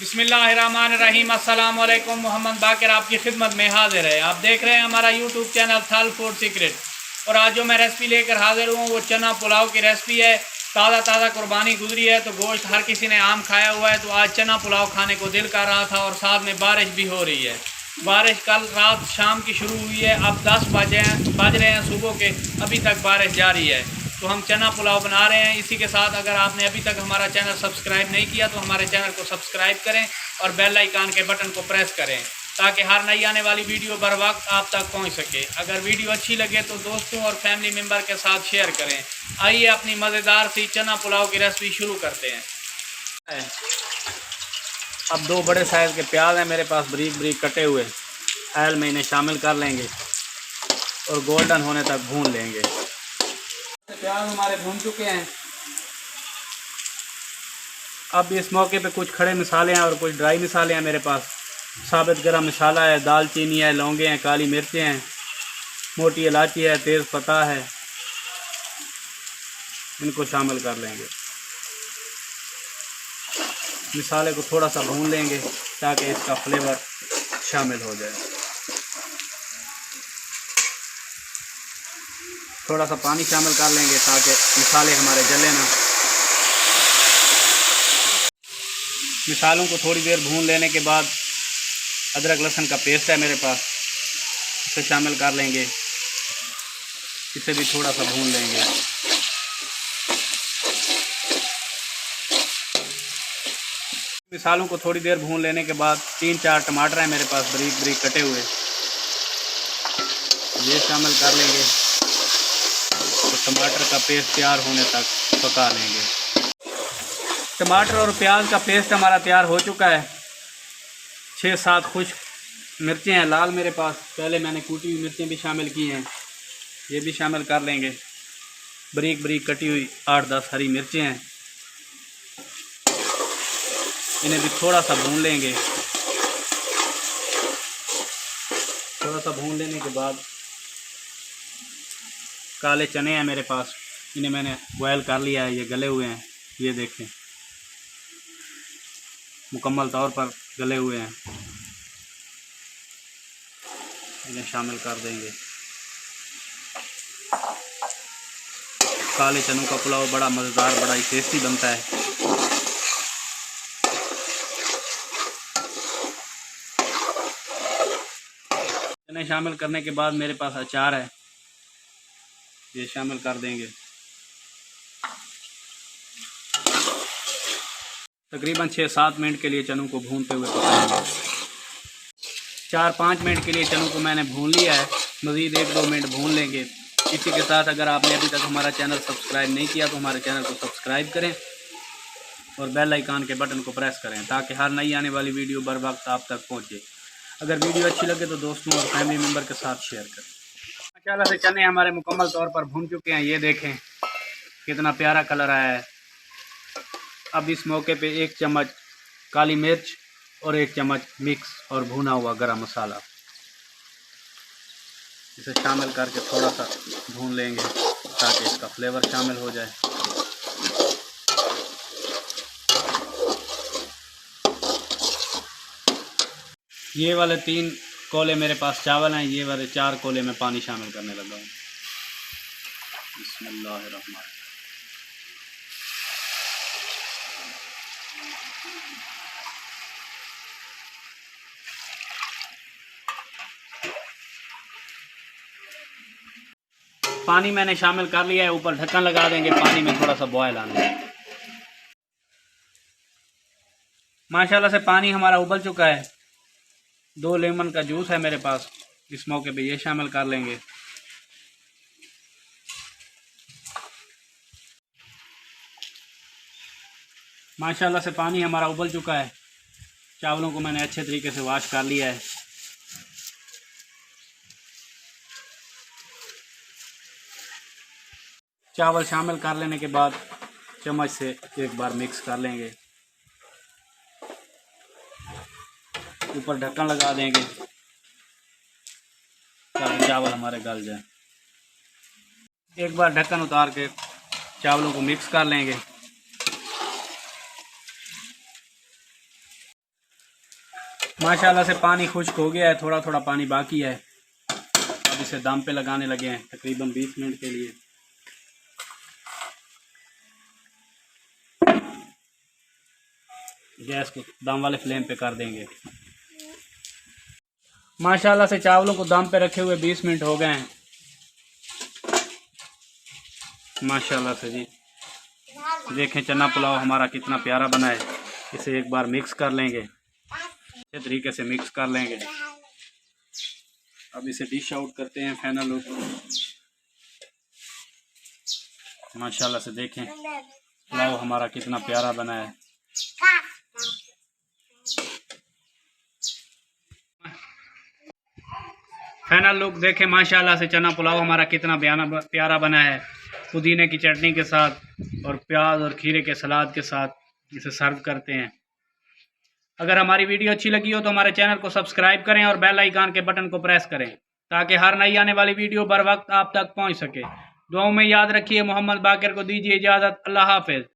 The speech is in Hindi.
बिस्मिल्लाहिर्रहमानिर्रहीम। अस्सलाम वालेकुम। मोहम्मद बाकर आपकी खिदमत में हाजिर है। आप देख रहे हैं हमारा यूट्यूब चैनल थल फूड सीक्रेट। और आज जो मैं रेसिपी लेकर हाजिर हूँ वो चना पुलाव की रेसिपी है। ताज़ा कुर्बानी गुजरी है तो गोश्त हर किसी ने आम खाया हुआ है, तो आज चना पुलाव खाने को दिल कर रहा था। और साथ में बारिश भी हो रही है। बारिश कल रात शाम की शुरू हुई है, अब 10 बज रहे हैं सुबह के, अभी तक बारिश जारी है। तो हम चना पुलाव बना रहे हैं। इसी के साथ अगर आपने अभी तक हमारा चैनल सब्सक्राइब नहीं किया तो हमारे चैनल को सब्सक्राइब करें और बेल आइकन के बटन को प्रेस करें ताकि हर नई आने वाली वीडियो बर वक्त आप तक पहुंच सके। अगर वीडियो अच्छी लगे तो दोस्तों और फैमिली मेम्बर के साथ शेयर करें। आइए अपनी मज़ेदार सी चना पुलाव की रेसिपी शुरू करते हैं। अब 2 बड़े साइज़ के प्याज हैं मेरे पास, बारीक बारीक कटे हुए। ऑयल में इन्हें शामिल कर लेंगे और गोल्डन होने तक भून लेंगे। प्याज हमारे भून चुके हैं। अब इस मौके पे कुछ खड़े मसाले हैं और कुछ ड्राई मसाले हैं मेरे पास। साबित गरम मसाला है, दालचीनी है, लौंगे हैं, काली मिर्चें हैं, मोटी इलायची है, तेज़ पत्ता है। इनको शामिल कर लेंगे। मसाले को थोड़ा सा भून लेंगे ताकि इसका फ्लेवर शामिल हो जाए। थोड़ा सा पानी शामिल कर लेंगे ताकि मसाले हमारे जले ना। मसालों को थोड़ी देर भून लेने के बाद अदरक लहसुन का पेस्ट है मेरे पास, इसे शामिल कर लेंगे। इसे भी थोड़ा सा भून लेंगे। मसालों को थोड़ी देर भून लेने के बाद 3-4 टमाटर हैं मेरे पास, बारीक बारीक कटे हुए, ये शामिल कर लेंगे। तो टमाटर का पेस्ट तैयार होने तक पका लेंगे। टमाटर और प्याज का पेस्ट हमारा तैयार हो चुका है। 6-7 खुश्क मिर्चें हैं लाल मेरे पास, पहले मैंने कूटी हुई मिर्चें भी शामिल की हैं, ये भी शामिल कर लेंगे। बारीक बारीक कटी हुई 8-10 हरी मिर्चें हैं, इन्हें भी थोड़ा सा भून लेंगे। थोड़ा सा भून लेने के बाद काले चने हैं मेरे पास, इन्हें मैंने बॉयल कर लिया है, ये गले हुए हैं, ये देखें मुकम्मल तौर पर गले हुए हैं। इन्हें शामिल कर देंगे। काले चनों का पुलाव बड़ा मज़ेदार, बड़ा ही टेस्टी बनता है। चने शामिल करने के बाद मेरे पास अचार है, ये शामिल कर देंगे। तकरीबन 6-7 मिनट के लिए चनों को भूनते हुए पकाएंगे। 4-5 मिनट के लिए चनों को मैंने भून लिया है, मज़ीद 1-2 मिनट भून लेंगे। इसी के साथ अगर आपने अभी तक हमारा चैनल सब्सक्राइब नहीं किया तो हमारे चैनल को सब्सक्राइब करें और बेल आइकन के बटन को प्रेस करें ताकि हर नई आने वाली वीडियो बर वक्त आप तक पहुँचे। अगर वीडियो अच्छी लगे तो दोस्तों और फैमिली मेम्बर के साथ शेयर करें। माशाल्लाह से चने हमारे मुकम्मल तौर पर भून चुके हैं, ये देखें कितना प्यारा कलर आया है। अब इस मौके पे 1 चम्मच काली मिर्च और 1 चम्मच मिक्स और भुना हुआ गरम मसाला, इसे शामिल करके थोड़ा सा भून लेंगे ताकि इसका फ्लेवर शामिल हो जाए। ये वाले 3 कोले मेरे पास चावल हैं, ये वाले 4 कोले में पानी शामिल करने लगा हूँ। बिस्मिल्लाहिर्रहमान। पानी मैंने शामिल कर लिया है, ऊपर ढक्कन लगा देंगे, पानी में थोड़ा सा बॉयल आने देंगे। माशाल्लाह से पानी हमारा उबल चुका है। 2 लेमन का जूस है मेरे पास, इस मौके पे ये शामिल कर लेंगे। माशाल्लाह से पानी हमारा उबल चुका है। चावलों को मैंने अच्छे तरीके से वॉश कर लिया है। चावल शामिल कर लेने के बाद चम्मच से एक बार मिक्स कर लेंगे, ऊपर ढक्कन लगा देंगे ताकि चावल हमारे गल जाए। एक बार ढक्कन उतार के चावलों को मिक्स कर लेंगे। माशाल्लाह से पानी खुश्क हो गया है, थोड़ा थोड़ा पानी बाकी है। अब इसे दम पे लगाने लगे हैं तकरीबन 20 मिनट के लिए। गैस को दम वाले फ्लेम पे कर देंगे। माशाल्लाह से चावलों को दम पे रखे हुए 20 मिनट हो गए हैं। माशाल्लाह से जी देखें चना पुलाव हमारा कितना प्यारा बना है। इसे एक बार मिक्स कर लेंगे, अच्छे तरीके से मिक्स कर लेंगे। अब इसे डिश आउट करते हैं फाइनल लुक। माशाल्लाह से देखें पुलाव हमारा कितना प्यारा बना है। फाइनल लुक देखें माशाल्लाह से चना पुलाव हमारा कितना प्यारा बना है। पुदीने की चटनी के साथ और प्याज और खीरे के सलाद के साथ इसे सर्व करते हैं। अगर हमारी वीडियो अच्छी लगी हो तो हमारे चैनल को सब्सक्राइब करें और बेल आइकन के बटन को प्रेस करें ताकि हर नई आने वाली वीडियो बर वक्त आप तक पहुंच सके। दुआओं में याद रखिए। मोहम्मद बाकिर को दीजिए इजाज़त। अल्लाह हाफिज़।